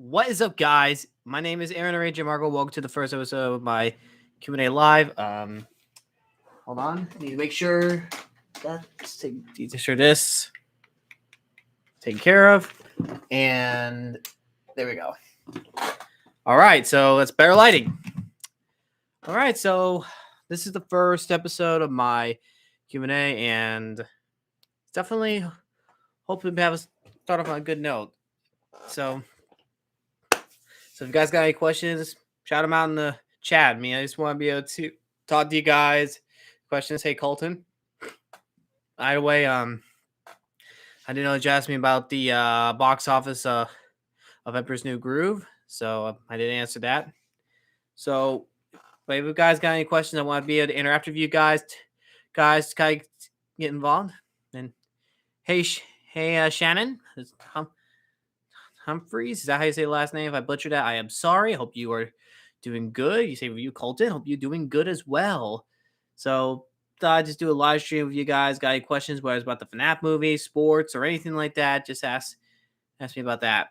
What is up, guys? My name is Aaron or ajmarkle. Welcome to the first episode of my Q&A live. Hold on. Need to make sure this taken care of, and there we go. All right, so that's better lighting. All right, so this is the first episode of my Q&A, and definitely hopefully we have a start off on a good note. So if you guys got any questions, shout them out in the chat. I just want to be able to talk to you guys. Questions, hey Colton. Either way, I didn't know you asked me about the box office of Emperor's New Groove, so I didn't answer that. So, but if you guys got any questions, I want to be able to interact with you guys. Guys, get involved. And hey, Shannon, Humphreys, is that how you say the last name? If I butchered that, I am sorry. I hope you are doing good. You say review Colton. Hope you're doing good as well. So thought I'd just do a live stream with you guys. Got any questions, whether it's about the FNAF movie, sports, or anything like that, just ask me about that.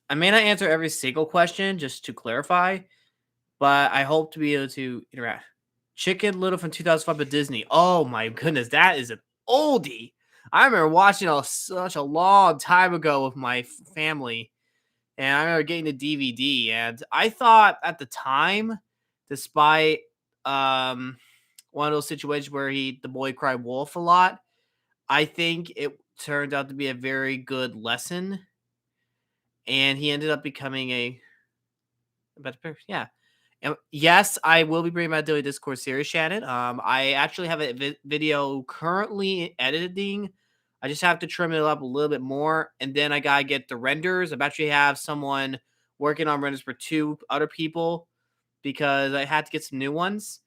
I may not answer every single question, just to clarify, but I hope to be able to interact. Chicken Little from 2005 at Disney. Oh my goodness, that is an oldie. I remember watching it such a long time ago with my family, and I remember getting the DVD. And I thought at the time, despite one of those situations where the boy cried wolf a lot, I think it turned out to be a very good lesson, and he ended up becoming a better person. Yeah. And yes, I will be bringing my Daily Discord series, Shannon. I actually have a video currently editing. I just have to trim it up a little bit more, and then I gotta get the renders. I actually have someone working on renders for 2 other people because I had to get some new ones.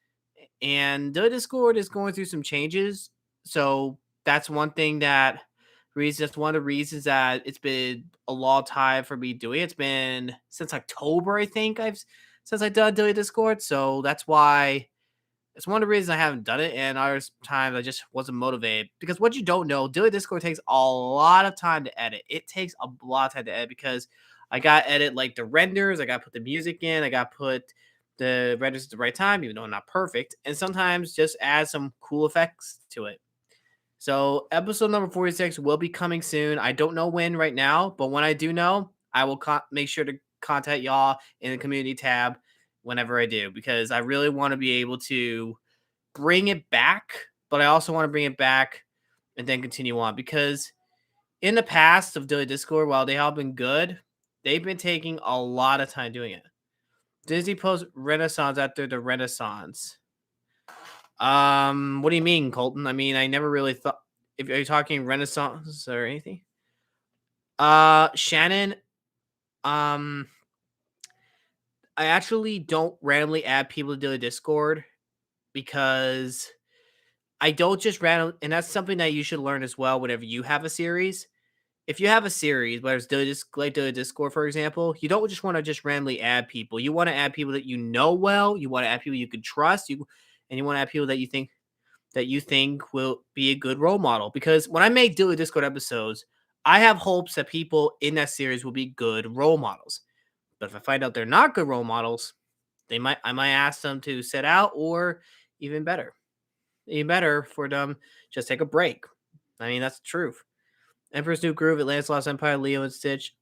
And the Discord is going through some changes, so that's one thing that's one of the reasons that it's been a long time for me doing it. It's been since October, I think since I done Daily Discord, so that's why it's one of the reasons I haven't done it. And other times I just wasn't motivated, because what you don't know, Daily Discord takes a lot of time to edit. It takes a lot of time to edit because I got to edit like the renders, I got to put the music in, I got to put the renders at the right time, even though I'm not perfect, and sometimes just add some cool effects to it. So episode number 46 will be coming soon. I don't know when right now, but when I do know, I will make sure to contact y'all in the community tab whenever I do, because I really want to be able to bring it back, but I also want to bring it back and then continue on, because in the past of Daily Discord, while they have been good, they've been taking a lot of time doing it. Disney post Renaissance after the Renaissance. What do you mean, Colton? I mean, I never really thought. If you're talking Renaissance or anything, Shannon, I actually don't randomly add people to Daily Discord because I don't just randomly, and that's something that you should learn as well. Whenever you have a series, if you have a series, whether it's Daily Discord, for example, you don't just want to just randomly add people. You want to add people that you know well. You want to add people you can trust. And you want to add people that you think will be a good role model. Because when I make Daily Discord episodes, I have hopes that people in that series will be good role models. But if I find out they're not good role models, I might ask them to sit out, or even better for them just take a break. I mean, that's the truth. Emperor's New Groove, Atlantis Lost Empire, Leo and Stitch.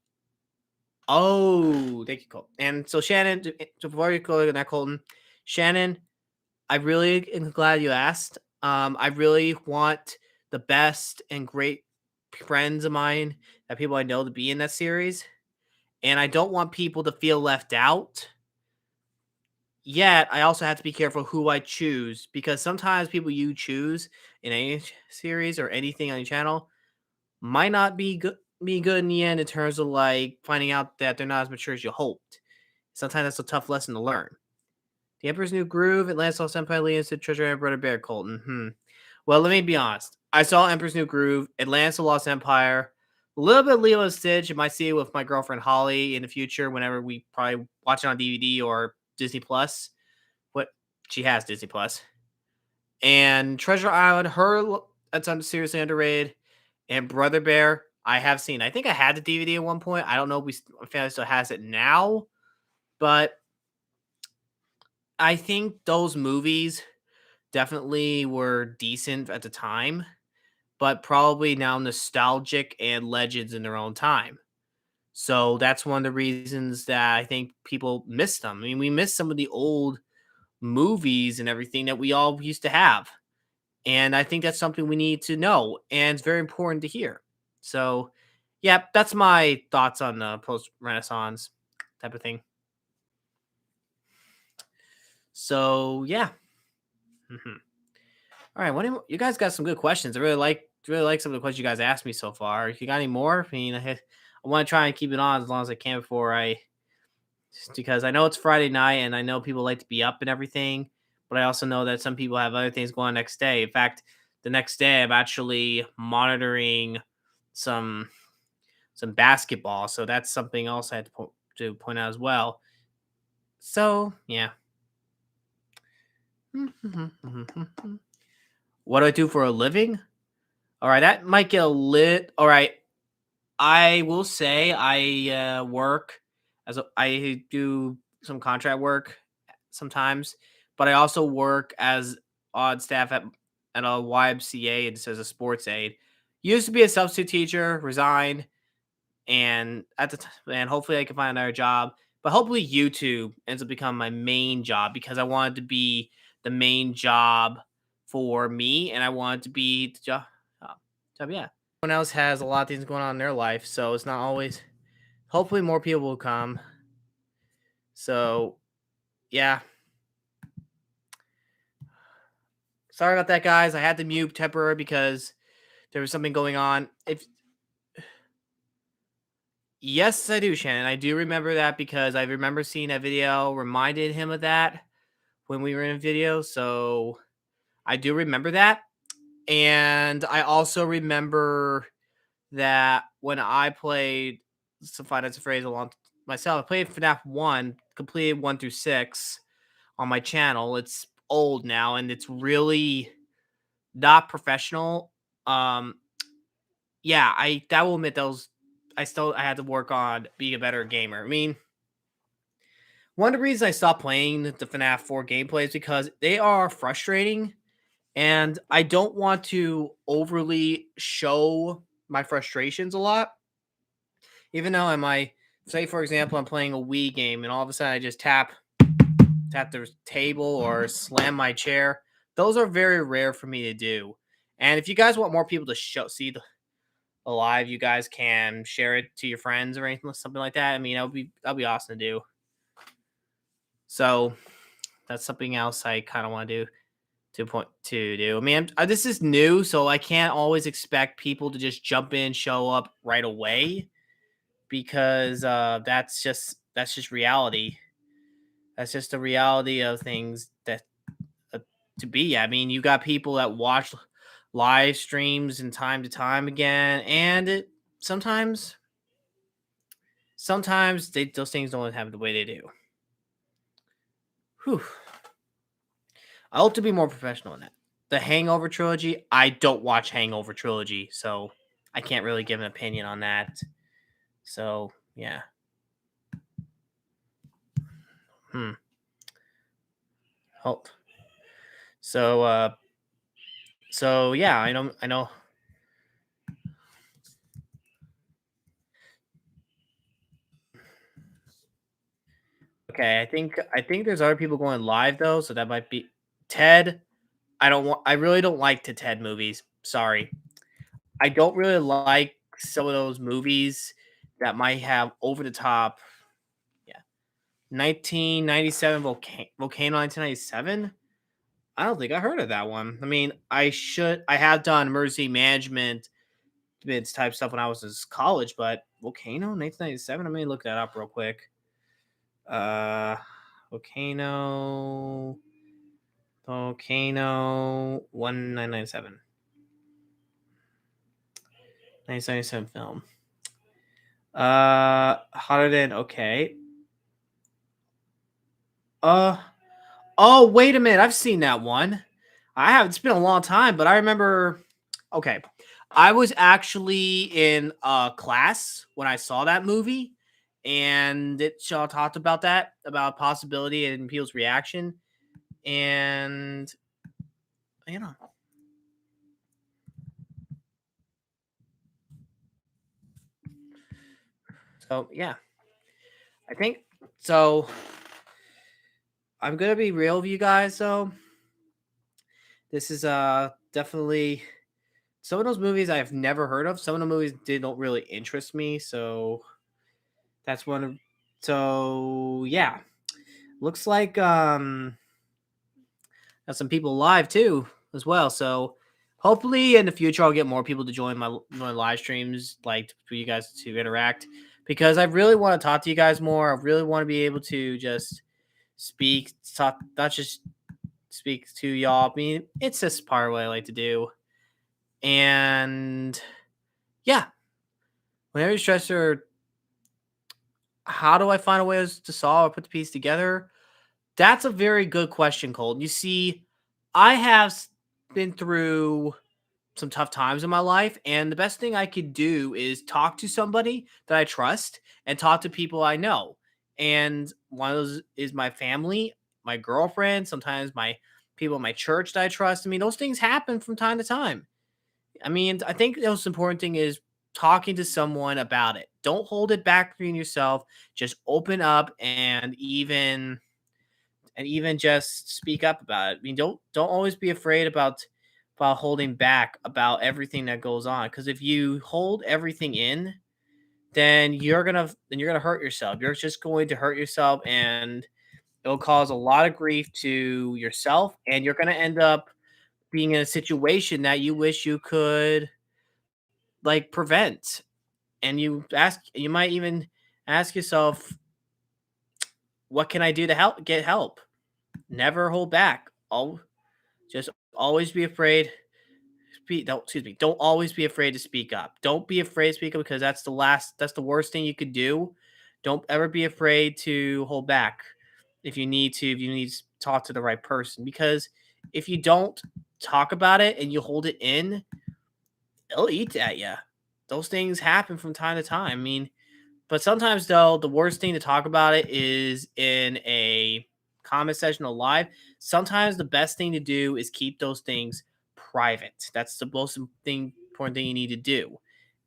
Oh, thank you, Colton. And so Shannon, before you go to that, Colton, Shannon, I really am glad you asked. I really want the best and great friends of mine, that people I know, to be in that series. And I don't want people to feel left out. Yet, I also have to be careful who I choose, because sometimes people you choose in any series or anything on your channel might not be good in the end, in terms of like finding out that they're not as mature as you hoped. Sometimes that's a tough lesson to learn. The Emperor's New Groove, Atlantis Lost Empire, Leon Sid, Treasure and Brother Bear, Colton. Well, let me be honest. I saw Emperor's New Groove, Atlantis Lost Empire, a little bit of Lilo and Stitch. I might see it with my girlfriend Holly in the future, whenever we probably watch it on DVD or Disney Plus. What she has Disney Plus. And Treasure Island, that's seriously underrated. And Brother Bear, I have seen. I think I had the DVD at one point. I don't know if my family still has it now, but I think those movies definitely were decent at the time, but probably now nostalgic and legends in their own time. So that's one of the reasons that I think people miss them. I mean, we miss some of the old movies and everything that we all used to have. And I think that's something we need to know, and it's very important to hear. So, yeah, that's my thoughts on the post Renaissance type of thing. So, yeah. Mhm. All right, you guys got some good questions. I really like some of the questions you guys asked me so far. If you got any more, I mean, I want to try and keep it on as long as I can before I just because I know it's Friday night and I know people like to be up and everything, but I also know that some people have other things going on next day. In fact, the next day I'm actually monitoring some basketball, so that's something else I had to point out as well. So yeah. What do I do for a living? All right, that might get a lit. All right, I will say I work I do some contract work sometimes, but I also work as odd staff at a YMCA and as a sports aide. Used to be a substitute teacher, resigned, and and hopefully I can find another job. But hopefully YouTube ends up becoming my main job because I want it to be the main job for me, and I want it to be the job. Yeah, everyone else has a lot of things going on in their life, so it's not always. Hopefully, more people will come. So yeah, sorry about that, guys. I had to mute temporary because there was something going on. If Yes, I do, Shannon. I do remember that because I remember seeing that video reminded him of that when we were in a video. So I do remember that. And I also remember that when I played some Five Nights at Freddy's along myself, I played FNAF 1, completed 1 through 6 on my channel. It's old now and it's really not professional. Um, yeah, I will admit those I had to work on being a better gamer. I mean, one of the reasons I stopped playing the FNAF 4 gameplay is because they are frustrating, and I don't want to overly show my frustrations a lot. Even though I might say, for example, I'm playing a Wii game, and all of a sudden I just tap the table or slam my chair. Those are very rare for me to do. And if you guys want more people to see the live, you guys can share it to your friends or anything, something like that. I mean, that'd be awesome to do. So that's something else I kind of want to do. I mean, this is new, so I can't always expect people to just jump in, show up right away because that's just reality. That's just the reality of things that uh, to be. I mean, you got people that watch live streams in time to time again, and sometimes those things don't happen the way they do. Whew. I hope to be more professional in that. The Hangover trilogy, I don't watch Hangover trilogy, so I can't really give an opinion on that. So yeah. Hmm. Hope. So yeah, I know. Okay, I think there's other people going live though, so that might be Ted. I really don't like the Ted movies. Sorry. I don't really like some of those movies that might have over the top. Yeah. 1997 Volcano 1997. I don't think I heard of that one. I mean, I have done emergency management bids type stuff when I was in college, but Volcano 1997. Let me look that up real quick. Uh, Volcano, Volcano 1997, 1997 film. Hotter than okay. Uh, oh wait a minute, I've seen that one. I have. It's been a long time, but I remember. Okay, I was actually in a class when I saw that movie, and it talked about that, about possibility and people's reaction, and you know, so yeah, I think so. I'm gonna be real with you guys, though. This is definitely some of those movies I've never heard of. Some of the movies don't really interest me, so that's one of. So yeah, looks like have some people live too as well. So hopefully in the future I'll get more people to join my live streams, like for you guys to interact, because I really want to talk to you guys more. I really want to be able to just speak, talk, not just speak to y'all. I mean, it's just part of what I like to do. And yeah, whenever you're stressed or how do I find a way to solve or put the piece together? That's a very good question, Colt. You see, I have been through some tough times in my life, and the best thing I could do is talk to somebody that I trust and talk to people I know. And one of those is my family, my girlfriend, sometimes my people in my church that I trust. I mean, those things happen from time to time. I mean, I think the most important thing is talking to someone about it. Don't hold it back from yourself. Just open up and even just speak up about it. I mean, don't always be afraid about holding back about everything that goes on. Because if you hold everything in, then you're gonna hurt yourself. You're just going to hurt yourself, and it'll cause a lot of grief to yourself. And you're gonna end up being in a situation that you wish you could like prevent. And you might even ask yourself, what can I do to get help? Never hold back. Just always be afraid. Don't always be afraid to speak up. Don't be afraid to speak up, because that's the worst thing you could do. Don't ever be afraid to hold back if you need to talk to the right person, because if you don't talk about it and you hold it in, it'll eat at you. Those things happen from time to time. I mean, but sometimes though, the worst thing to talk about it is in a comment section or live. Sometimes the best thing to do is keep those things private. That's the most important thing you need to do.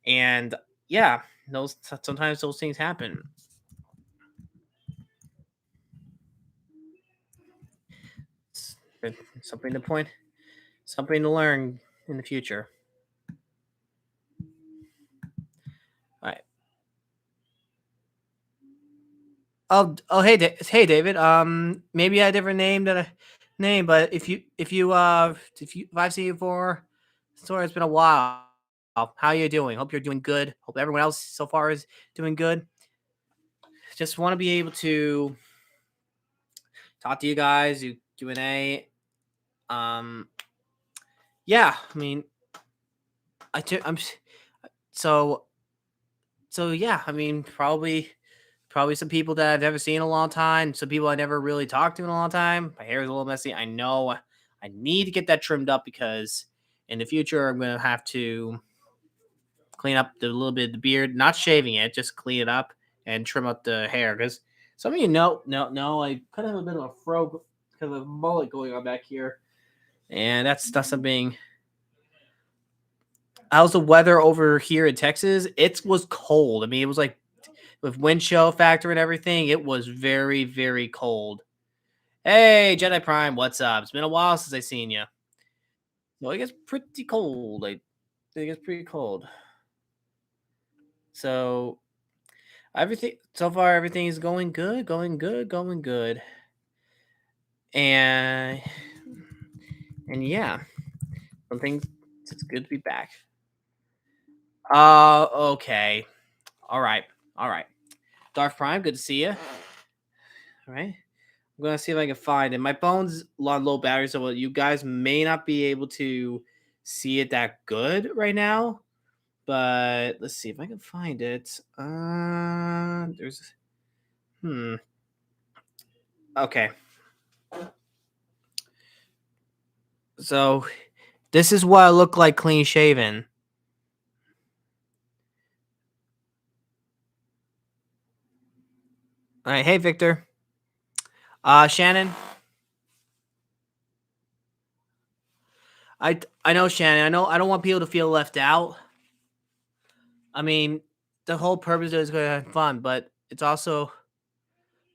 And yeah, those sometimes those things happen. It's something to point, something to learn in the future. All right. Oh, hey, hey, David. Maybe I had a different name, but if I've seen you before, sorry, it's been a while. How you doing? Hope you're doing good. Hope everyone else so far is doing good. Just want to be able to talk to you guys, do Q&A. Um, yeah, I mean, I'm so yeah. I mean, probably some people that I've never seen in a long time. Some people I never really talked to in a long time. My hair is a little messy. I know I need to get that trimmed up, because in the future I'm gonna have to clean up the little bit of the beard, not shaving it, just clean it up and trim up the hair. Because some of you know, no, I kind of have a bit of a fro, kind of a mullet going on back here, and that's something. How's the weather over here in Texas? It was cold. I mean, it was like with wind chill factor and everything. It was very, very cold. Hey, Jedi Prime, what's up? It's been a while since I seen you. Well, it gets pretty cold. It gets pretty cold. So everything so far, everything is going good, going good, going good. And yeah, something. It's good to be back. Okay. All right. All right. Darth Prime, good to see you. All right. I'm gonna see if I can find it. My phone's on low battery, so you guys may not be able to see it that good right now. But let's see if I can find it. There's hmm. Okay. So this is what I look like clean shaven. All right, hey Victor. Shannon. I know Shannon. I know I don't want people to feel left out. I mean, the whole purpose is going to have fun, but it's also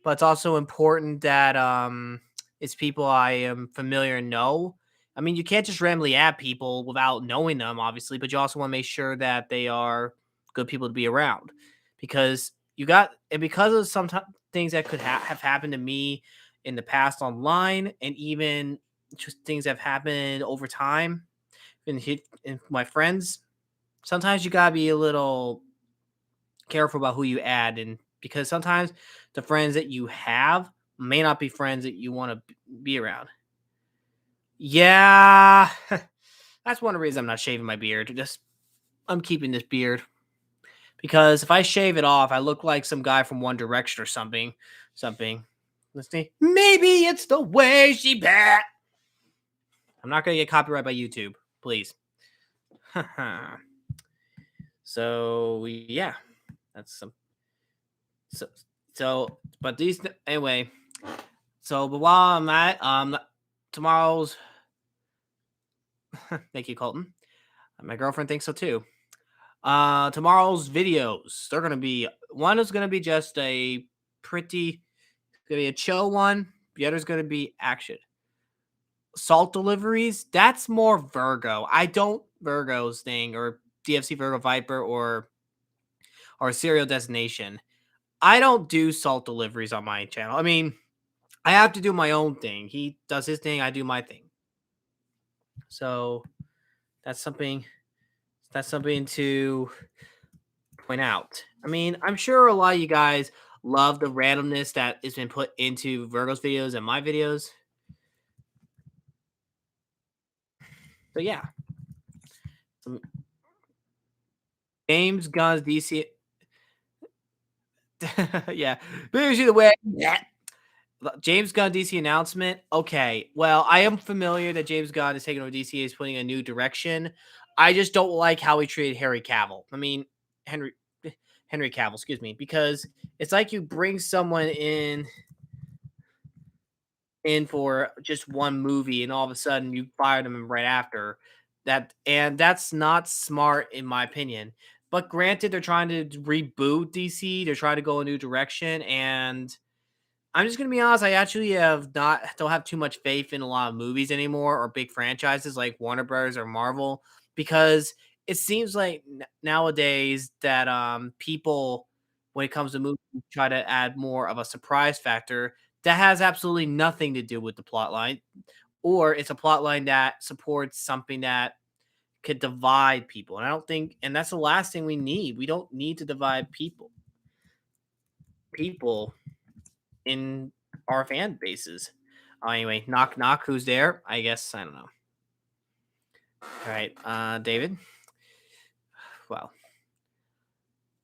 important that it's people I am familiar and know. I mean, you can't just randomly add people without knowing them, obviously, but you also want to make sure that they are good people to be around, because because of some things that could have happened to me in the past online, and even just things that have happened over time in my friends. Sometimes you gotta be a little careful about who you add, and because sometimes the friends that you have may not be friends that you want to be around. Yeah, that's one of the reasons I'm not shaving my beard. Just I'm keeping this beard because if I shave it off, I look like some guy from One Direction or something. Something. Let's see. Maybe it's the way she pat. I'm not gonna get copyright by YouTube, please. So yeah, that's some. So but these anyway. So, but while I'm at tomorrow's, thank you, Colton. My girlfriend thinks so too. Tomorrow's videos, they're gonna be one is gonna be just a pretty, it's gonna be a chill one. The other's gonna be action. Salt deliveries, that's more Virgo. I don't Virgo's thing or DFC Virgo Viper or Serial Destination. I don't do salt deliveries on my channel. I mean, I have to do my own thing. He does his thing, I do my thing. So that's something to point out. I mean, I'm sure a lot of you guys love the randomness that has been put into Virgo's videos and my videos. So yeah, some James Gunn's DC. Yeah, but usually the way. Yeah. James Gunn DC announcement. Okay, well, I am familiar that James Gunn is taking over DC. Is putting a new direction. I just don't like how he treated Harry Cavill. I mean, Henry Henry Cavill, excuse me, because it's like you bring someone in for just one movie and all of a sudden you fire them right after that, and that's not smart in my opinion. But granted, they're trying to reboot DC, they're trying to go a new direction, and I'm just gonna be honest. I actually don't have too much faith in a lot of movies anymore or big franchises like Warner Brothers or Marvel, because it seems like nowadays that people, when it comes to movies, try to add more of a surprise factor that has absolutely nothing to do with the plot line, or it's a plot line that supports something that could divide people. And I don't think, and that's the last thing we need. We don't need to divide people in our fan bases. Anyway, knock knock. Who's there? I guess I don't know. All right, David. Well,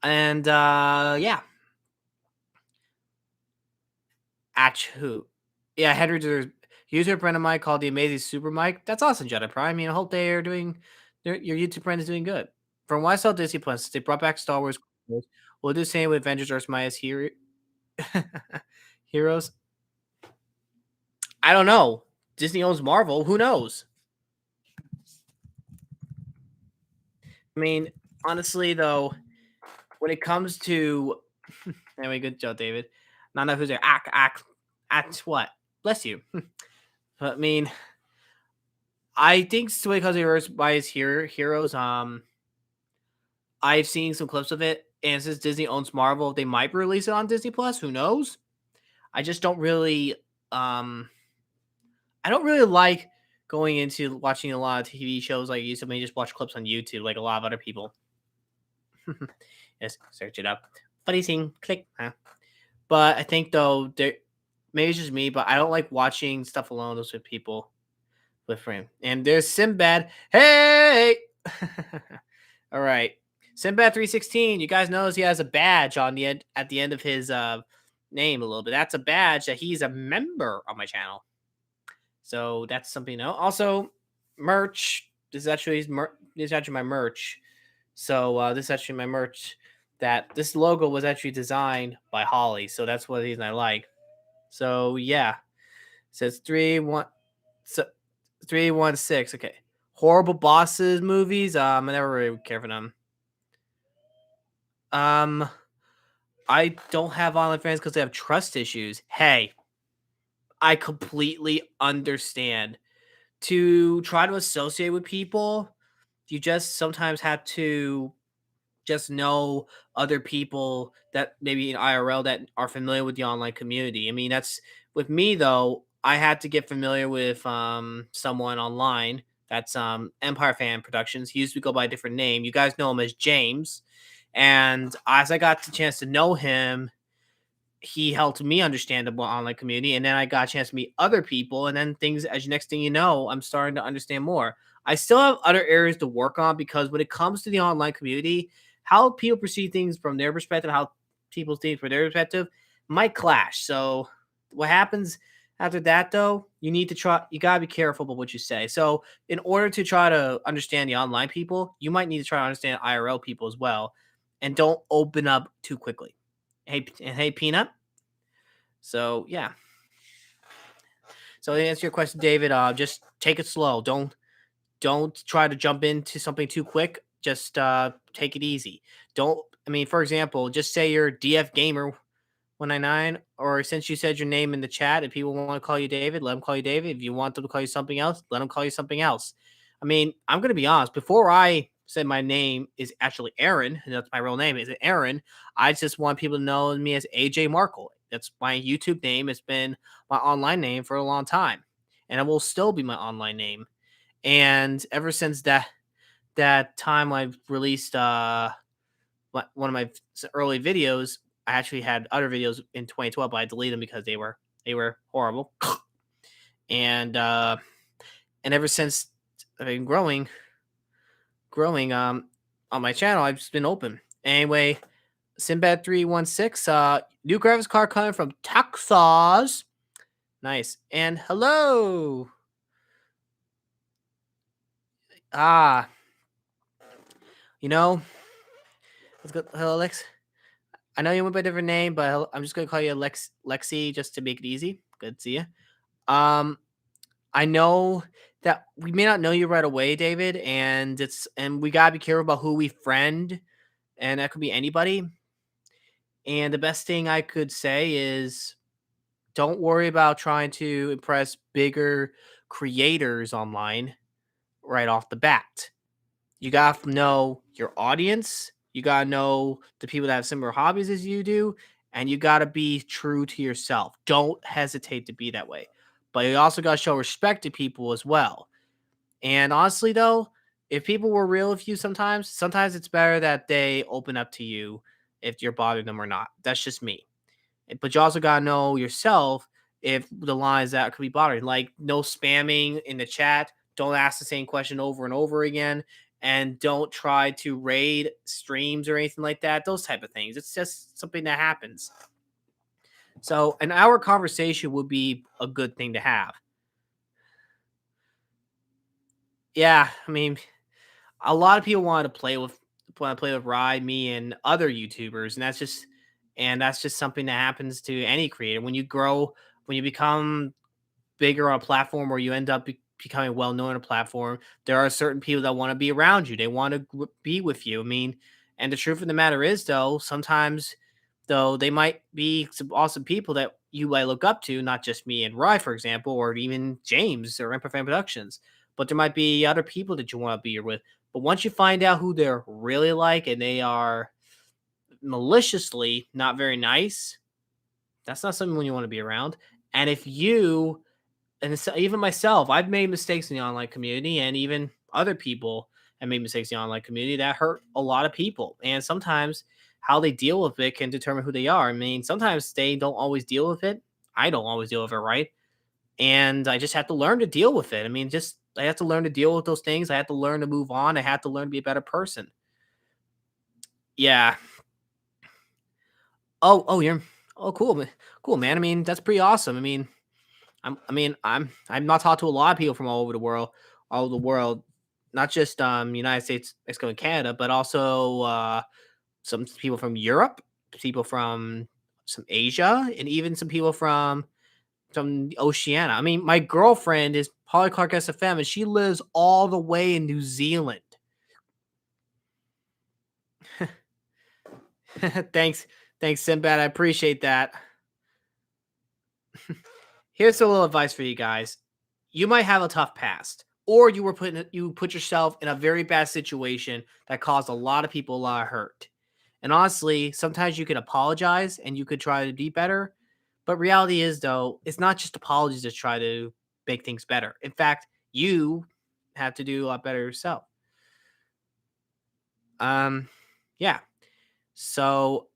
and yeah, Atch who? Yeah, Henry. There's user friend of mine called the Amazing Super Mike. That's awesome, Jedi Prime. I mean, I hope they are doing. Your YouTube friend is doing good. From what I saw, Disney Plus, they brought back Star Wars. We'll do the same with Avengers Earth Mightiest Hero. Heroes. I don't know. Disney owns Marvel. Who knows? I mean, honestly, though, when it comes to anyway, good job, David. Not know who's there. Act what? Bless you. But I mean, I think when it comes to by his heroes, I've seen some clips of it, and since Disney owns Marvel, they might release it on Disney Plus. Who knows? I just don't really, I don't really like going into watching a lot of TV shows like I used to. Maybe just watch clips on YouTube, like a lot of other people. Yes, search it up. Funny thing, click. Huh? But I think though, maybe it's just me, but I don't like watching stuff alone with people with friends. And there's Sinbad. Hey, all right, Sinbad 316. You guys notice he has a badge on the end at the end of his name a little bit. That's a badge that he's a member on my channel. So that's something to know. Also, merch. This is actually my merch. So this is actually my merch. that this logo was actually designed by Holly, so that's what reason I like. So yeah, it says 3-1, so 316. Okay, horrible bosses movies. I never really care for them. Um, I don't have online friends because they have trust issues. Hey, I completely understand. To try to associate with people, you just sometimes have to just know other people that maybe in IRL that are familiar with the online community. I mean, that's with me though. I had to get familiar with someone online. That's Empire Fan Productions. He used to go by a different name. You guys know him as James. And as I got the chance to know him, he helped me understand the online community, and then I got a chance to meet other people, and then things as next thing you know, I'm starting to understand more. I still have other areas to work on because when it comes to the online community, how people perceive things from their perspective, how people think from their perspective might clash. So what happens after that though, you gotta be careful about what you say. So in order to try to understand the online people, you might need to try to understand IRL people as well. And don't open up too quickly. Hey, Peanut. So yeah. So to answer your question, David, just take it slow. Don't try to jump into something too quick. Just take it easy. Don't. I mean, for example, just say you're DF Gamer 199, or since you said your name in the chat, if people want to call you David, let them call you David. If you want them to call you something else, let them call you something else. I mean, I'm gonna be honest. Before I said my name is actually Aaron, and that's my real name, is Aaron. I just want people to know me as ajmarkle. That's my YouTube name. It's been my online name for a long time, and it will still be my online name. And ever since that time, I've released one of my early videos. I actually had other videos in 2012, but I deleted them because they were horrible. And ever since I've been growing on my channel, I've just been open. Anyway, Sinbad 316, new graphics card coming from Texas. Nice. And hello. Ah, you know, let's go. Hello, Lex. I know you went by a different name, but I'm just gonna call you Lexi just to make it easy. Good to see you. Um, I know that we may not know you right away, David, and we gotta be careful about who we friend, and that could be anybody. And the best thing I could say is don't worry about trying to impress bigger creators online right off the bat. You got to know your audience. You got to know the people that have similar hobbies as you do. And you got to be true to yourself. Don't hesitate to be that way. But you also got to show respect to people as well. And honestly, though, if people were real with you sometimes it's better that they open up to you if you're bothering them or not. That's just me. But you also gotta know yourself if the lines that could be bothering, like no spamming in the chat. Don't ask the same question over and over again, and don't try to raid streams or anything like that. Those type of things. It's just something that happens. So an hour conversation would be a good thing to have. Yeah, I mean, a lot of people want to play with Rye, me, and other YouTubers, and that's just something that happens to any creator. When you become bigger on a platform, or you end up becoming well known on a platform, there are certain people that want to be around you. They want to be with you. I mean, and the truth of the matter is, though, sometimes though they might be some awesome people that you might look up to, not just me and Rye, for example, or even James or Empire Fan Productions, but there might be other people that you want to be with. But once you find out who they're really like and they are maliciously not very nice, that's not something you want to be around. And if you and it's, even myself, I've made mistakes in the online community, and even other people have made mistakes in the online community that hurt a lot of people. And sometimes how they deal with it can determine who they are. I mean, sometimes they don't always deal with it. I don't always deal with it right. And I just have to learn to deal with it. I mean, just I have to learn to deal with those things. I have to learn to move on. I have to learn to be a better person. Yeah. You're cool, cool, man. I mean, that's pretty awesome. I'm not talked to a lot of people from all over the world, not just United States, Mexico, and Canada, but also some people from Europe, people from some Asia, and even some people from Oceania. I mean, my girlfriend is Polly Clark SFM, and she lives all the way in New Zealand. thanks, thanks, Sinbad. I appreciate that. Here's a little advice for you guys. You might have a tough past, or you put yourself in a very bad situation that caused a lot of people a lot of hurt. And honestly, sometimes you can apologize and you could try to be better. But reality is, though, it's not just apologies to try to make things better. In fact, you have to do a lot better yourself. Yeah. So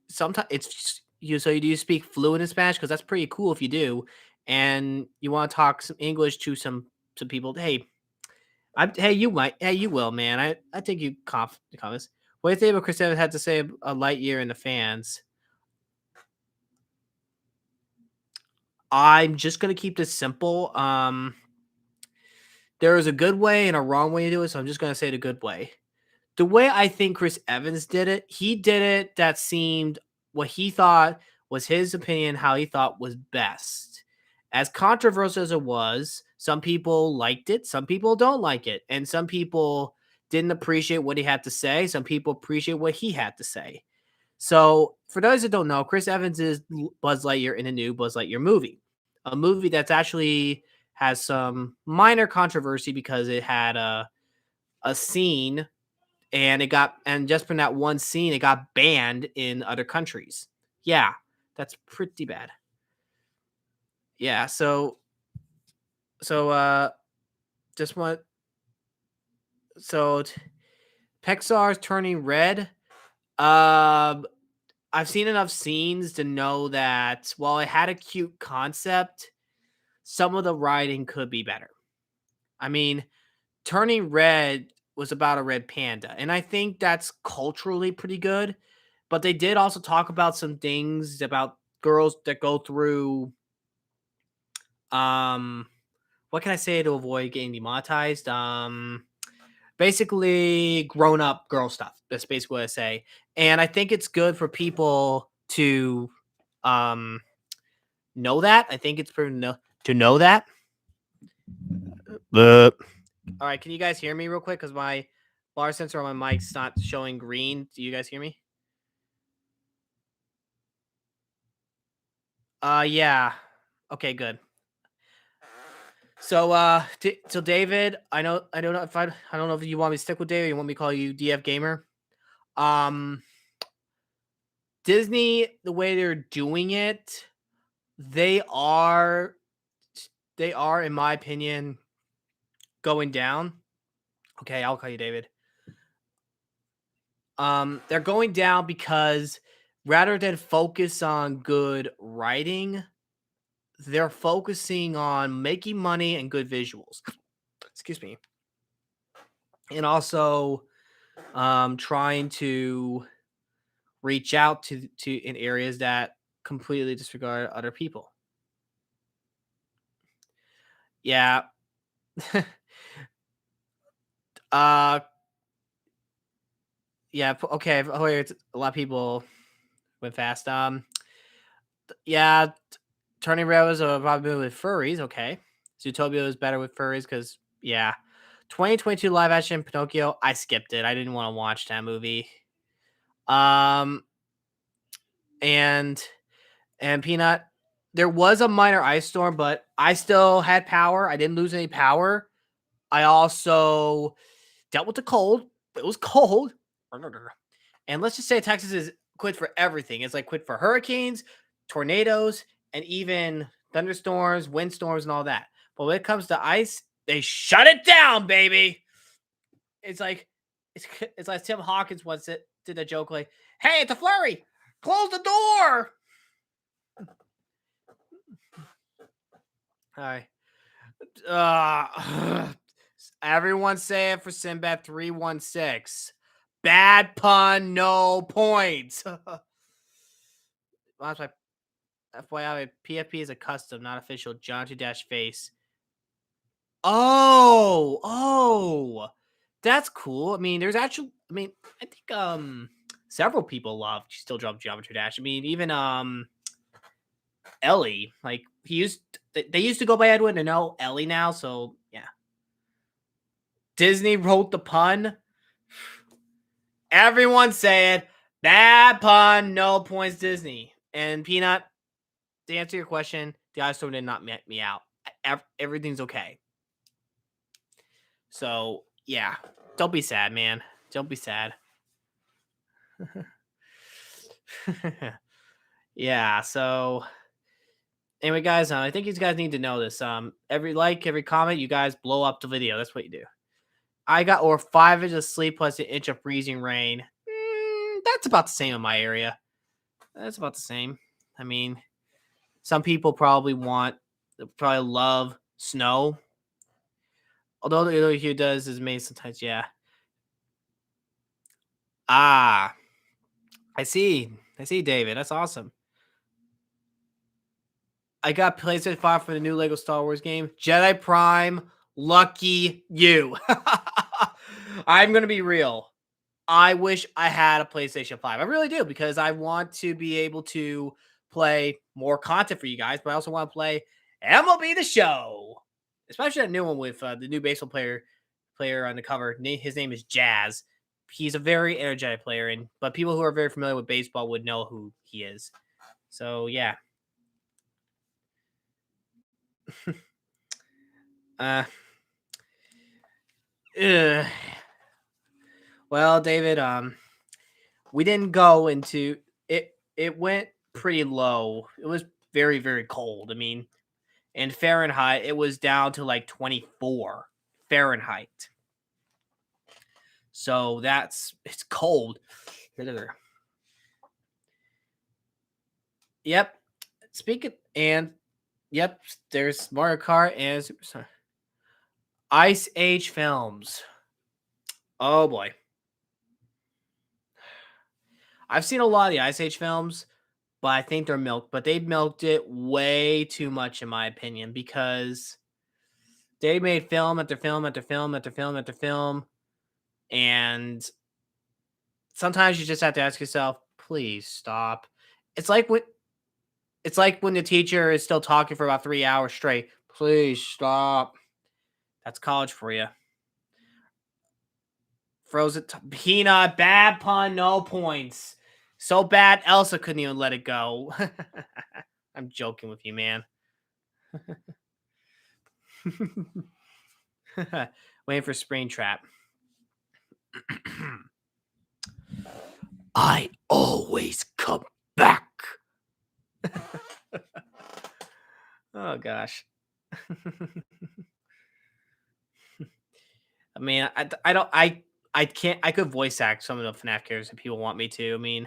sometimes it's you. So you do speak fluent in Spanish because that's pretty cool if you do, and you want to talk some English to some people. Hey, you might. Hey, you will, man. I think you confidence. What do you think about Chris Evans had to say a Lightyear and the fans? I'm just gonna keep this simple. There is a good way and a wrong way to do it, so I'm just gonna say the good way. The way I think Chris Evans did it, he did it that seemed what he thought was his opinion, how he thought was best. As controversial as it was, some people liked it, some people don't like it, and some people didn't appreciate what he had to say. Some people appreciate what he had to say. So, for those that don't know, Chris Evans is Buzz Lightyear in a new Buzz Lightyear movie, a movie that's actually has some minor controversy because it had a scene and just from that one scene, it got banned in other countries. Yeah, that's pretty bad. Yeah, so just want so Pixar's turning red. Um, I've seen enough scenes to know that while it had a cute concept, some of the writing could be better. I mean, turning red was about a red panda, and I think that's culturally pretty good. But they did also talk about some things about girls that go through um what can I say to avoid getting demonetized? Basically grown up girl stuff. That's basically what I say. And I think it's good for people to um know that. I think it's for to know that. All right, can you guys hear me real quick? Because my bar sensor on my mic's not showing green. Do you guys hear me? Yeah. Okay, good. So David, I don't know if I don't know if you want me to stick with David or you want me to call you DF Gamer. Um Disney, the way they're doing it, they are they are, in my opinion, going down. Okay, I'll call you David. They're going down because rather than focus on good writing, they're focusing on making money and good visuals. Excuse me. And also trying to reach out to in areas that completely disregard other people. Yeah. uh yeah, okay. Oh, wait, a lot of people went fast. Yeah, Turning Red was a probably with furries. Okay, Zootopia was better with furries because yeah, 2022 live action Pinocchio. I skipped it. I didn't want to watch that movie. Um, and Peanut. There was a minor ice storm, but I still had power. I didn't lose any power. I also dealt with the cold. It was cold. And let's just say Texas is quit for everything. It's like quit for hurricanes, tornadoes, and even thunderstorms, windstorms, and all that. But when it comes to ice, they shut it down, baby. It's like it's like Tim Hawkins once did a joke like, "Hey, it's a flurry. Close the door." All right. Everyone say it for Sinbad 316. Bad pun, no points. That's my FYI. PFP is a custom, not official. John Dash face. Oh, That's cool. I mean, there's actually, I think several people love Still Drop Geometry Dash. I mean, even Ellie, like they used to go by Edwin and no Ellie now. So yeah, Disney wrote the pun. Everyone saying bad pun, no points Disney. And Peanut, to answer your question, the ice storm did not met me out. Everything's okay. So yeah, don't be sad, man. Don't be sad. Yeah. So anyway, guys, I think you guys need to know this. Every like, every comment, you guys blow up the video. That's what you do. I got or 5 inches of sleep plus an inch of freezing rain. That's about the same in my area. That's about the same. I mean, some people probably love snow. Although the Hugh does is made sometimes, yeah. Ah, I see. I see, David. That's awesome. I got PlayStation 5 for the new Lego Star Wars game. Jedi Prime. Lucky you. I'm going to be real. I wish I had a PlayStation 5. I really do, because I want to be able to play more content for you guys, but I also want to play MLB The Show, especially that new one with the new baseball player on the cover. His name is Jazz. He's a very energetic player, but people who are very familiar with baseball would know who he is. So yeah. uh, ugh. Well, David, we didn't go into it. It went pretty low. It was very, very cold. I mean, in Fahrenheit, it was down to like 24 Fahrenheit. So it's cold. Yep. Speaking and yep, there's Mario Kart and Super Ice Age films. Oh boy. I've seen a lot of the Ice Age films, but I think they're milked. But they milked it way too much, in my opinion, because they made film after film after film after film after film, and sometimes you just have to ask yourself, please stop. It's like when the teacher is still talking for about 3 hours straight. Please stop. That's college for you. Frozen Peanut, bad pun, no points. So bad, Elsa couldn't even let it go. I'm joking with you, man. Waiting for Springtrap. I always come back. Oh gosh. I mean, I don't I can't I could voice act some of the FNAF characters if people want me to. I mean,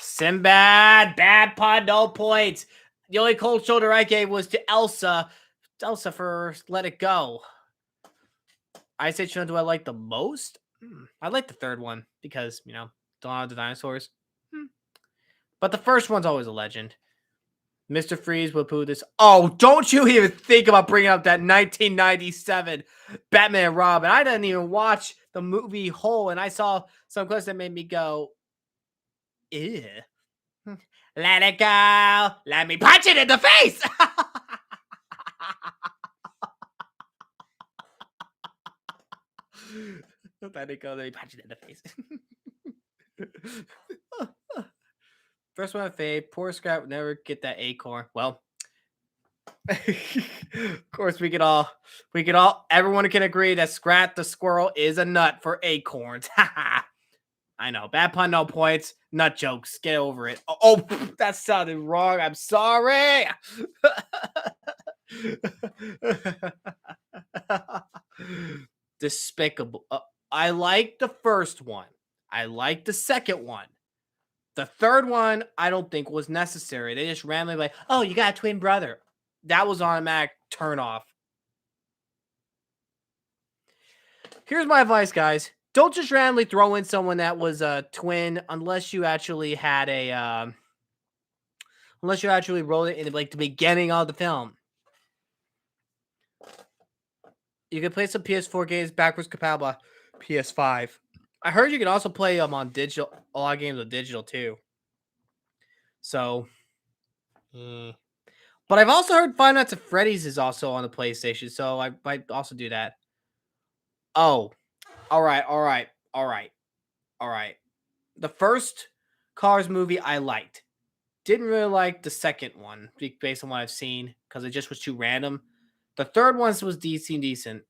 Sinbad, bad pod, no points. The only cold shoulder I gave was to Elsa. Elsa for Let It Go. Ice Age film do I like the most? I like the third one because, Dawn of the Dinosaurs. But the first one's always a legend. Mr. Freeze will poo this. Oh, don't you even think about bringing up that 1997 Batman and Robin. I didn't even watch the movie whole, and I saw some clips that made me go, ew. Let it go. Let me punch it in the face. Let it go. Let me punch it in the face. First one, fade. Poor Scrap would never get that acorn. Well, of course, everyone can agree that Scrat the squirrel is a nut for acorns. I know. Bad pun, no points. Nut jokes. Get over it. Oh, that sounded wrong. I'm sorry. Despicable. I like the first one. I like the second one. The third one, I don't think was necessary. They just randomly like, oh, you got a twin brother. That was automatic turn off. Here's my advice, guys. Don't just randomly throw in someone that was a twin unless you actually had unless you actually wrote it in like the beginning of the film. You can play some PS4 games backwards compatible on PS5. I heard you can also play them on digital. A lot of games on digital too. So, mm. But I've also heard Five Nights at Freddy's is also on the PlayStation, so I might also do that. Oh, all right, all right, all right, all right. The first Cars movie I liked. Didn't really like the second one based on what I've seen because it just was too random. The third one was decent.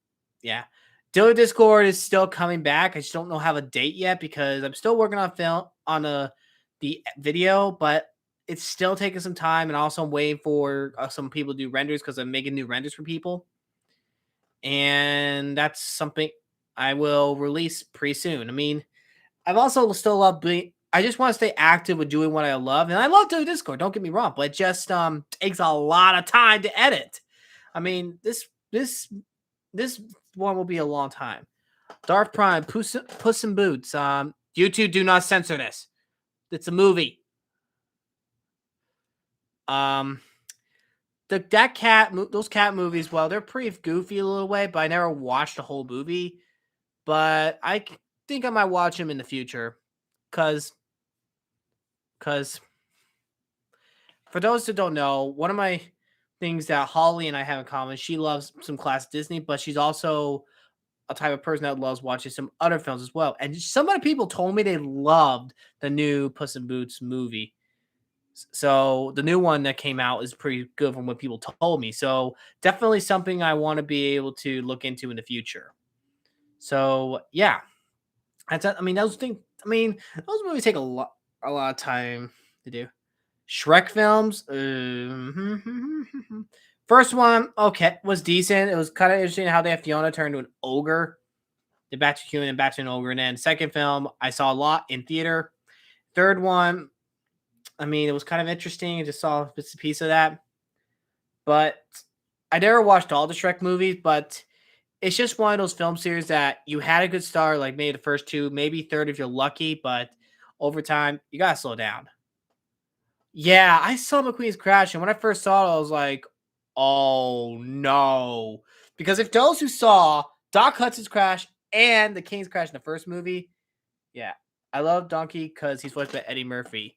Yeah. Dealer Discord is still coming back. I just don't know have a date yet because I'm still working on film on the video, but it's still taking some time. And also I'm waiting for some people to do renders because I'm making new renders for people. And that's something I will release pretty soon. I mean, I've also still love being. I just want to stay active with doing what I love, and I love doing Discord. Don't get me wrong, but it just takes a lot of time to edit. I mean, this one will be a long time. Darth Prime, Puss in Boots. YouTube, do not censor this. It's a movie. Those cat movies. Well, they're pretty goofy a little way, but I never watched the whole movie. But I think I might watch them in the future, because for those who don't know, one of my things that Holly and I have in common, she loves some classic Disney, but she's also a type of person that loves watching some other films as well. And some other people told me they loved the new Puss in Boots movie. So the new one that came out is pretty good from what people told me. So definitely something I want to be able to look into in the future. So yeah, I mean, those things. I mean, those movies take a lot of time to do. Shrek films. First one, okay, was decent. It was kind of interesting how they have Fiona turn into an ogre, the back to human and back to an ogre. And then second film, I saw a lot in theater. Third one, I mean, it was kind of interesting. I just saw bits and piece of that, but I never watched all the Shrek movies. But it's just one of those film series that you had a good start, like maybe the first two, maybe third if you're lucky, but over time you gotta slow down. Yeah, I saw McQueen's Crash, and when I first saw it, I was like, "Oh no!" Because if those who saw Doc Hudson's Crash and the King's Crash in the first movie, yeah, I love Donkey because he's voiced by Eddie Murphy.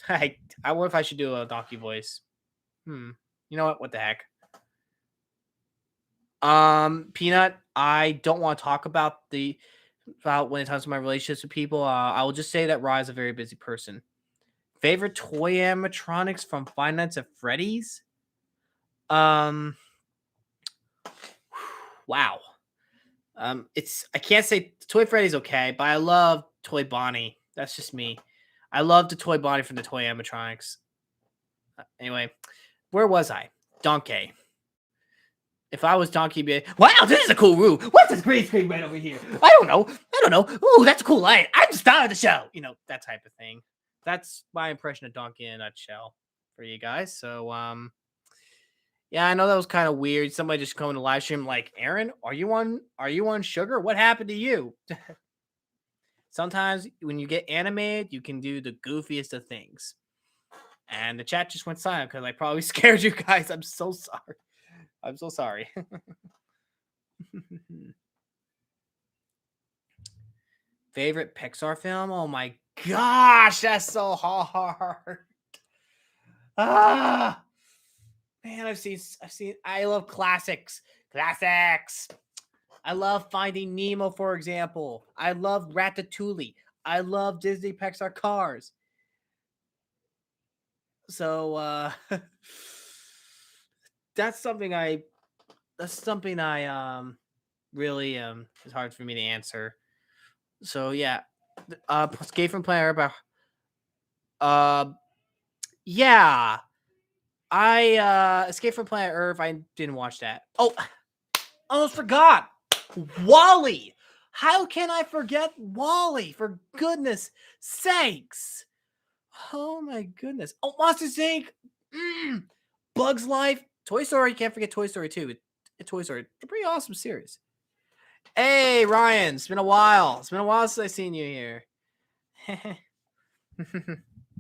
I wonder if I should do a Donkey voice. You know what? What the heck? Peanut, I don't want to talk about when it comes to my relationships with people. I will just say that Rye's a very busy person. Favorite toy animatronics from Five Nights at Freddy's? Um, wow. I can't say Toy Freddy's okay, but I love Toy Bonnie. That's just me. I love the Toy Bonnie from the toy animatronics. Anyway, where was I? Donkey. If I was Donkey, be wow, this is a cool room. What's this green screen right over here? I don't know. Ooh, that's a cool light. I'm the star of the show. You know, that type of thing. That's my impression of Donkey in a nutshell for you guys. So, yeah, I know that was kind of weird. Somebody just coming to live stream like, Aaron, are you on sugar? What happened to you? Sometimes when you get animated, you can do the goofiest of things. And the chat just went silent because I probably scared you guys. I'm so sorry. I'm so sorry. Favorite Pixar film? Oh my gosh, that's so hard. Ah, man, I love classics. Classics. I love Finding Nemo, for example. I love Ratatouille. I love Disney Pixar Cars. So that's something I really is hard for me to answer. So yeah. Escape from Planet Earth. Yeah. I Escape from Planet Earth. I didn't watch that. Oh, almost forgot. Wally. How can I forget Wally? For goodness sakes. Oh my goodness. Oh, Monsters Inc. Bugs Life. Toy Story. Can't forget Toy Story 2. Toy Story. It's a pretty awesome series. Hey, Ryan. It's been a while. It's been a while since I've seen you here.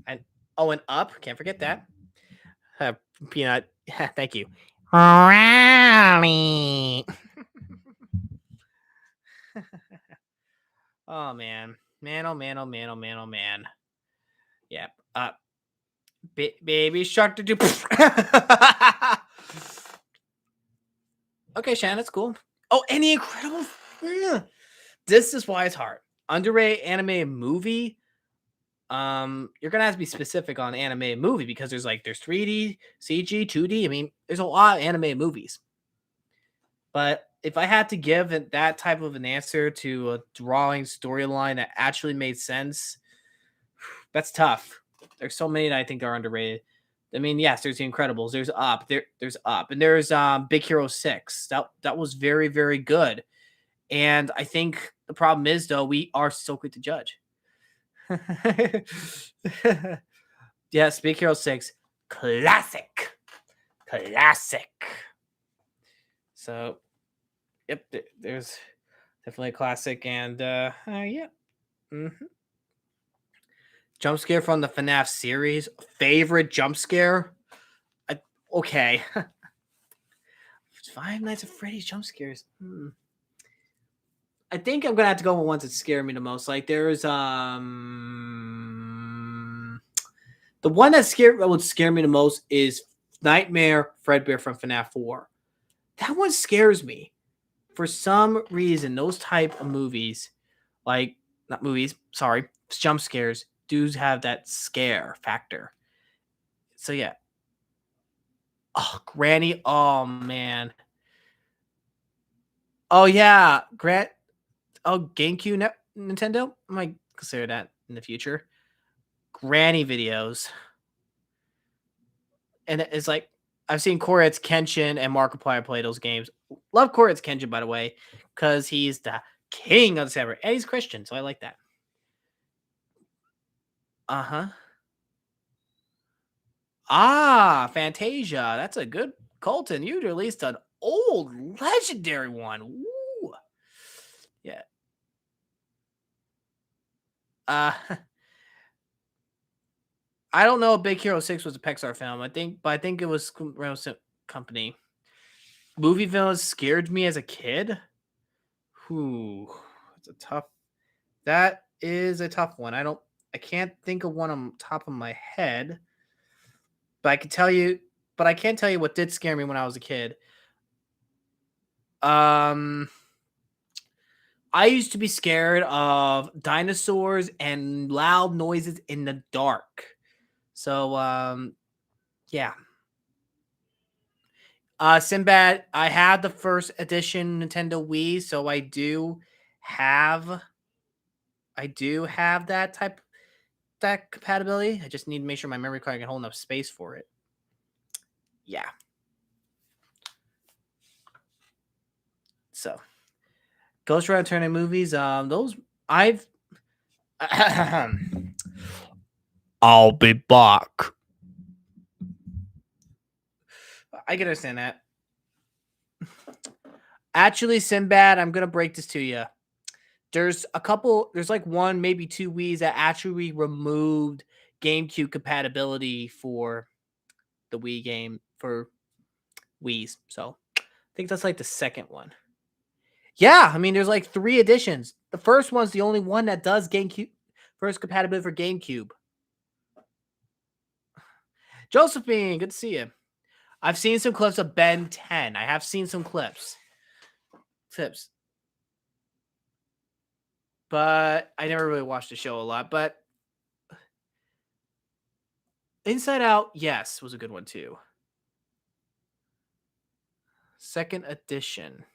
and Up. Can't forget that. Peanut. Thank you. Rally. Oh man, man, oh man, oh man, oh man, oh man. Yep. Baby shark to do. Okay, Shannon, that's cool. Oh, and the Incredible. This is why it's hard. Underrated anime movie. You're gonna have to be specific on anime movie because there's 3D, CG, 2D. I mean, there's a lot of anime movies. But if I had to give that type of an answer to a drawing storyline that actually made sense, that's tough. There's so many that I think are underrated. I mean, yes, there's The Incredibles, there's Up, there's Up, and there's Big Hero 6. That was very, very good. And I think the problem is though, we are so quick to judge. Yes, Big Hero 6. Classic. Classic. So yep, there's definitely a classic, and yeah. Mm-hmm. Jump scare from the FNAF series. Favorite jump scare? Okay. Five Nights at Freddy's jump scares. I think I'm gonna have to go with ones that scare me the most. Like there's the one that would scare me the most is Nightmare Fredbear from FNAF 4. That one scares me. For some reason, those type of movies, like not movies, sorry, jump scares, do have that scare factor. So yeah. Oh, Granny. Oh man. Oh yeah, GameCube Nintendo. I might consider that in the future. Granny videos, and it's like I've seen Koretsu Kenshin and Markiplier play those games. Love Koretsu Kenshin, by the way, because he's the king of the samurai, and he's Christian, so I like that. Uh huh. Ah, Fantasia. That's a good Colton. You released an old legendary one. Woo. Yeah. Uh I don't know if Big Hero 6 was a Pixar film. I think it was Company. Movie villains scared me as a kid. Whew. It's a tough. That is a tough one. I can't think of one on top of my head, but I can't tell you what did scare me when I was a kid. Um I used to be scared of dinosaurs and loud noises in the dark. So yeah. Sinbad, I had the first edition Nintendo Wii, so have I do have that compatibility. I just need to make sure my memory card can hold enough space for it. Yeah. So Ghost Rider Tournament movies, those I've I'll be back. I can understand that. Actually, Sinbad, I'm gonna break this to you. There's like one, maybe two Wii's that actually removed GameCube compatibility for the Wii game for Wii's. So I think that's like the second one. Yeah, I mean, there's like 3 editions. The first one's the only one that does GameCube first compatibility for GameCube. Josephine, good to see you. I've seen some clips of Ben 10. I have seen some clips. But I never really watched the show a lot. But Inside Out, yes, was a good one too. Second edition.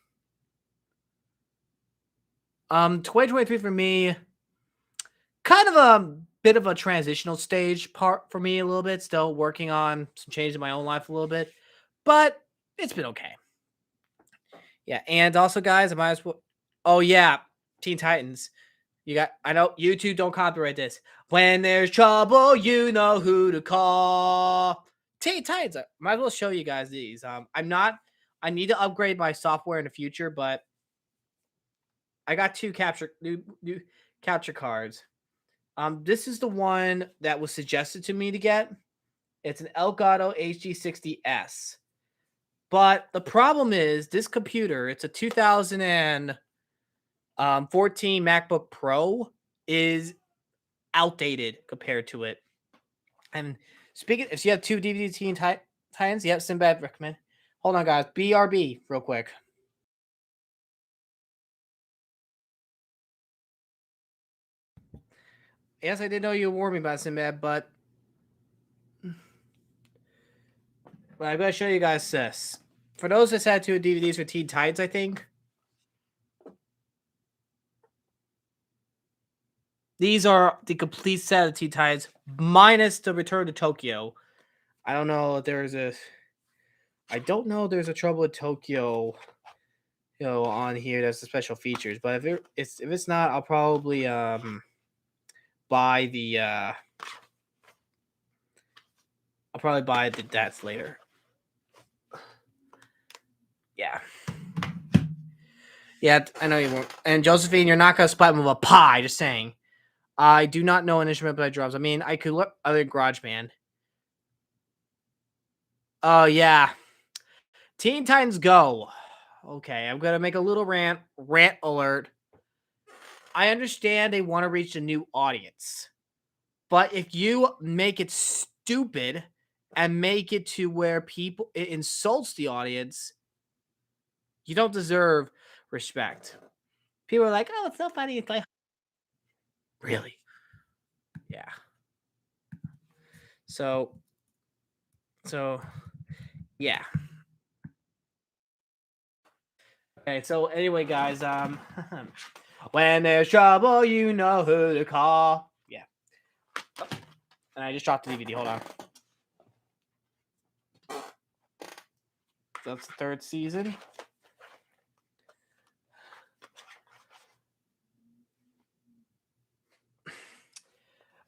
2023 for me, kind of a bit of a transitional stage part for me a little bit. Still working on some changes in my own life a little bit, but it's been okay. Yeah, and also, guys, I might as well. Oh yeah, Teen Titans. I know YouTube don't copyright this. When there's trouble, you know who to call. Teen Titans. I might as well show you guys these. I need to upgrade my software in the future, but I got two new capture cards. This is the one that was suggested to me to get. It's an Elgato HG60S. But the problem is this computer, it's a 2000 and 14 MacBook Pro is outdated compared to it. And speaking, if you have two DVD Teen Titans, yep, Sinbad recommend. Hold on, guys. BRB, real quick. Yes, I did know you warned me about Sinbad, but I'm going to show you guys this. For those that had two DVDs for Teen Titans, I think these are the complete set of Teen Titans minus the Return to Tokyo. I don't know if there's a. I don't know if there's a Trouble with Tokyo, on here. That's the special features. But if it's not, I'll probably buy the. I'll probably buy the that's later. Yeah. Yeah, I know you won't. And Josephine, you're not gonna split them with a pie. Just saying. I do not know an instrument by drums. I mean, I could look other GarageBand. Oh yeah, Teen Titans Go. Okay, I'm gonna make a little rant. Rant alert. I understand they want to reach a new audience, but if you make it stupid and make it to where it insults the audience, you don't deserve respect. People are like, "Oh, it's so funny." It's like, really, yeah. So, so yeah. Okay, so anyway, guys, when there's trouble, you know who to call. Yeah. And I just dropped the DVD. Hold on. That's the third season.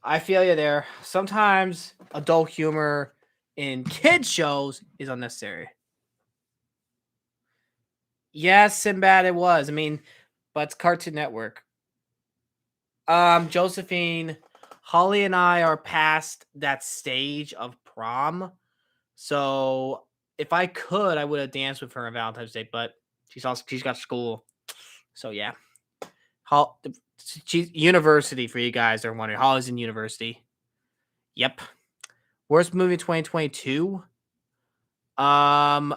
I feel you there. Sometimes adult humor in kids shows is unnecessary. Yes, Sinbad it was. I mean, but it's Cartoon Network. Josephine, Holly and I are past that stage of prom. So if I could, I would have danced with her on Valentine's Day, but she's got school. So yeah. She's university for you guys that are wondering. Holly's in university. Yep. Worst movie 2022. I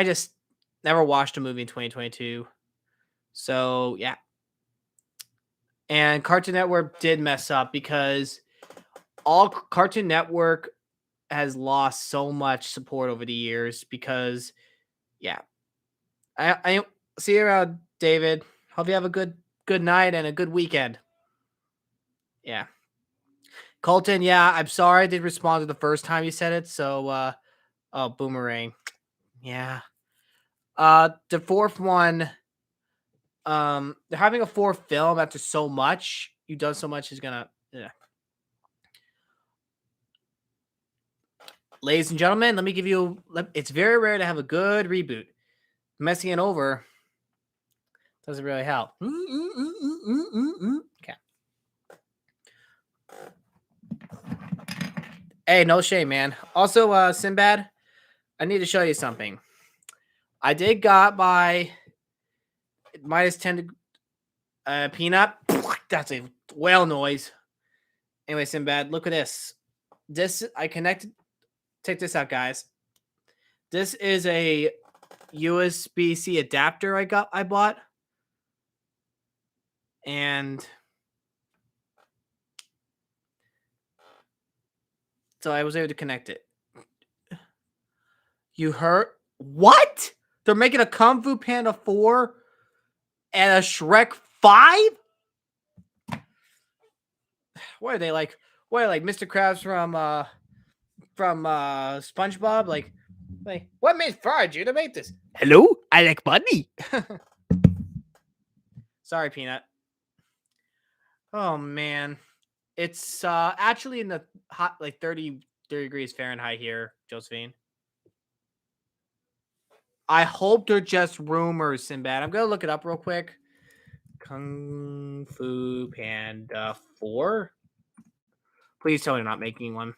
just never watched a movie in 2022. So yeah. And Cartoon Network did mess up because all Cartoon Network has lost so much support over the years because yeah. I see you around, David. Hope you have a good night and a good weekend. Yeah. Colton, yeah, I'm sorry I did respond to the first time you said it. So oh, boomerang. Yeah. The fourth one, they're having a fourth film after so much. You've done so much is gonna yeah. Ladies and gentlemen, let me give you it's very rare to have a good reboot. Messing it over doesn't really help. Okay. Hey, no shame, man. Also, Sinbad, I need to show you something. I did got my minus 10 peanut. That's a whale noise. Anyway, Sinbad, look at this. This I connected. Check this out, guys. This is a USB-C adapter I bought. And so I was able to connect it. You heard what? They're making a Kung Fu Panda 4 and a Shrek 5? What are they like? What are like Mr. Krabs from SpongeBob? Like what inspired you to make this? Hello, I like bunny. Sorry, Peanut. Oh man. It's actually in the hot like 30 degrees Fahrenheit here, Josephine. I hope they're just rumors, Sinbad. I'm gonna look it up real quick. Kung Fu Panda 4. Please tell me they're not making one.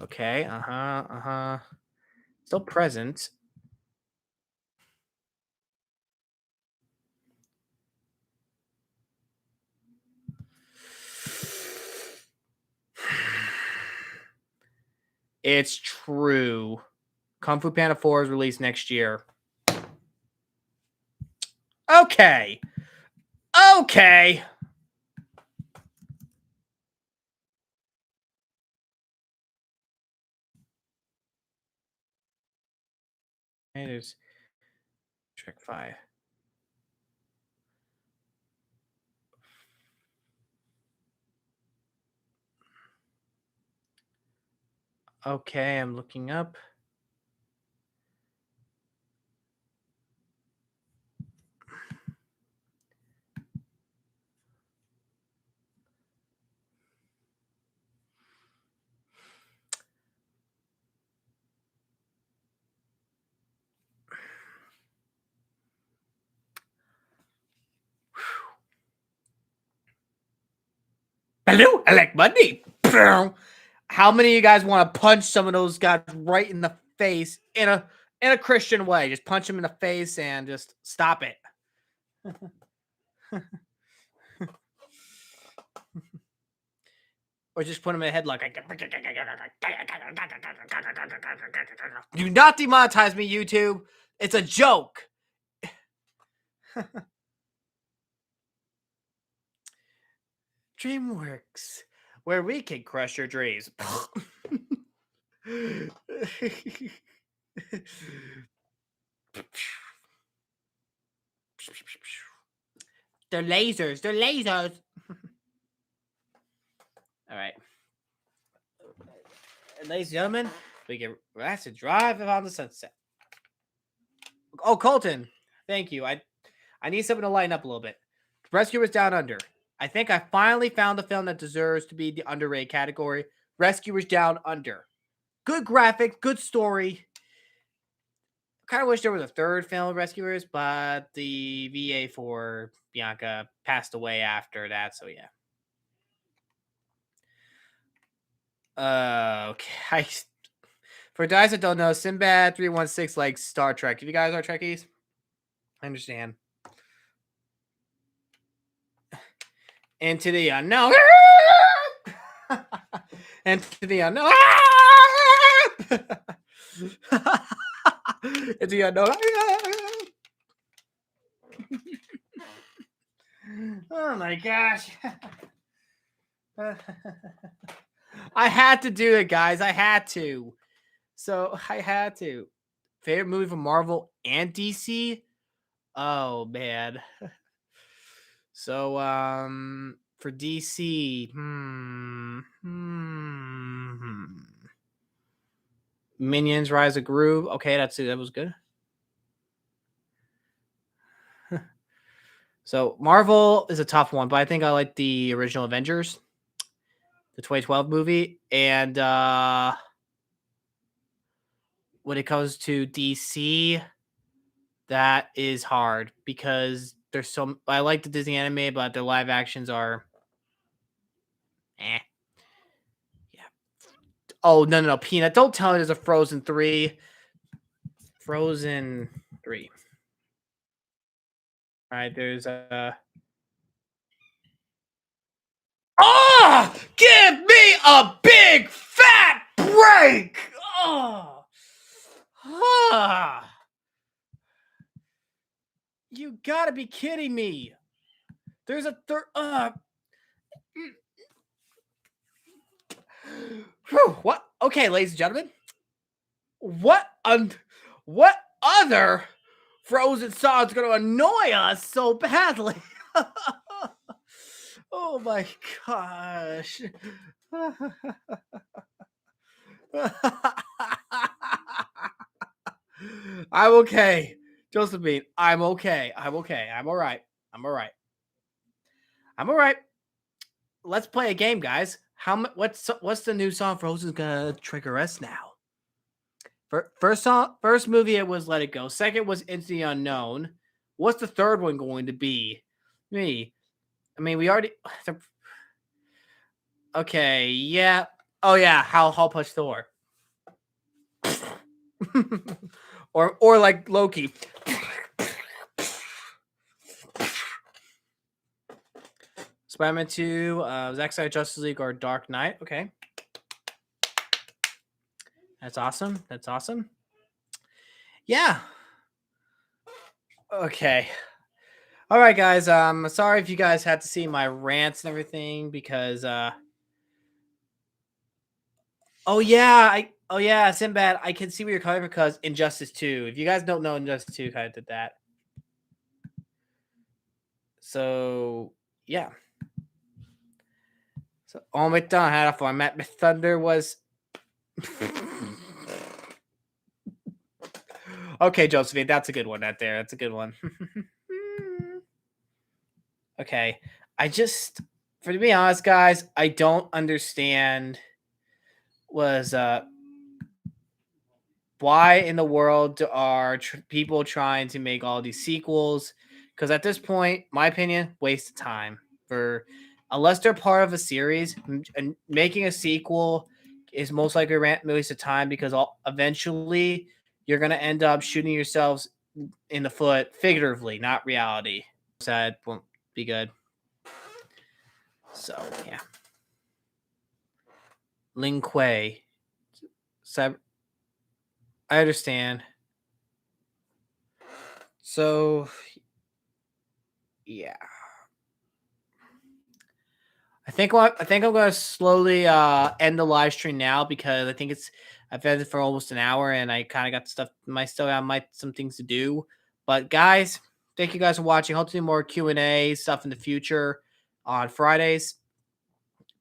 Okay. Still present. It's true. Kung Fu Panda 4 is released next year. Okay. Okay. Hey, there's Trick 5. Okay, I'm looking up. Hello, I like money. How many of you guys want to punch some of those guys right in the face in a Christian way? Just punch them in the face and just stop it. Or just put them in a headlock. Do not demonetize me, YouTube. It's a joke. DreamWorks, where we can crush your dreams. They're lasers. They're lasers. All right. Ladies and gentlemen, we can relax and drive on the sunset. Oh, Colton. Thank you. I need something to lighten up a little bit. Rescuers Down Under. I think I finally found the film that deserves to be the underrated category. Rescuers Down Under. Good graphics, good story. Kind of wish there was a third film of Rescuers, but the VA for Bianca passed away after that, so yeah. Okay. For guys that don't know, Sinbad 316 likes Star Trek. If you guys are Trekkies, I understand. Into the unknown. Into the unknown. Into the unknown. Oh my gosh. I had to do it, guys. I had to. So I had to. Favorite movie from Marvel and DC? Oh man. So for DC, Minions Rise of Gru. Okay, that was good. So Marvel is a tough one, but I think I like the original Avengers, the 2012 movie, and when it comes to DC, that is hard because there's some. I like the Disney anime, but their live actions are, eh. Yeah. Oh no, Peanut! Don't tell me there's a Frozen 3. Frozen 3. All right, there's a. Oh, give me a big fat break! Oh, you gotta be kidding me! There's a third. What? Okay, ladies and gentlemen, what other Frozen song's gonna annoy us so badly? Oh my gosh. I'm okay. Josephine, I'm okay. I'm okay. I'm all right. I'm all right. I'm all right. Let's play a game, guys. What's the new song Frozen's gonna trigger us now? First movie it was Let It Go. Second was Into the Unknown. What's the third one going to be? Me. I mean, we already. Okay, yeah. Oh yeah, Hall Punch Thor. or like Loki. Spider-Man 2, Zack Snyder Justice League or Dark Knight. Okay. That's awesome. That's awesome. Yeah. Okay. All right, guys. Sorry if you guys had to see my rants and everything because oh yeah, Sinbad, I can see where you're coming from because Injustice 2. If you guys don't know, Injustice 2 kind of did that. So yeah. So all my done had a format. My thunder was okay, Josephine. That's a good one. That there. That's a good one. Okay. I just, for to be honest, guys, I don't understand was why in the world are people trying to make all these sequels? Because at this point, my opinion, waste of time. For unless they're part of a series, and making a sequel is most likely a waste of time because eventually you're gonna end up shooting yourselves in the foot, figuratively, not reality. That won't be good. So yeah, Ling Kuei. I understand. So yeah, I think I'm gonna slowly end the live stream now because I think I've ended for almost an hour and I kind of got stuff still got some things to do. But guys, thank you guys for watching. Hope to do more Q&A stuff in the future on Fridays.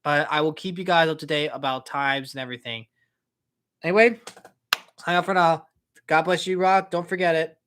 But I will keep you guys up to date about times and everything. Anyway, sign up for now. God bless you, Rock. Don't forget it.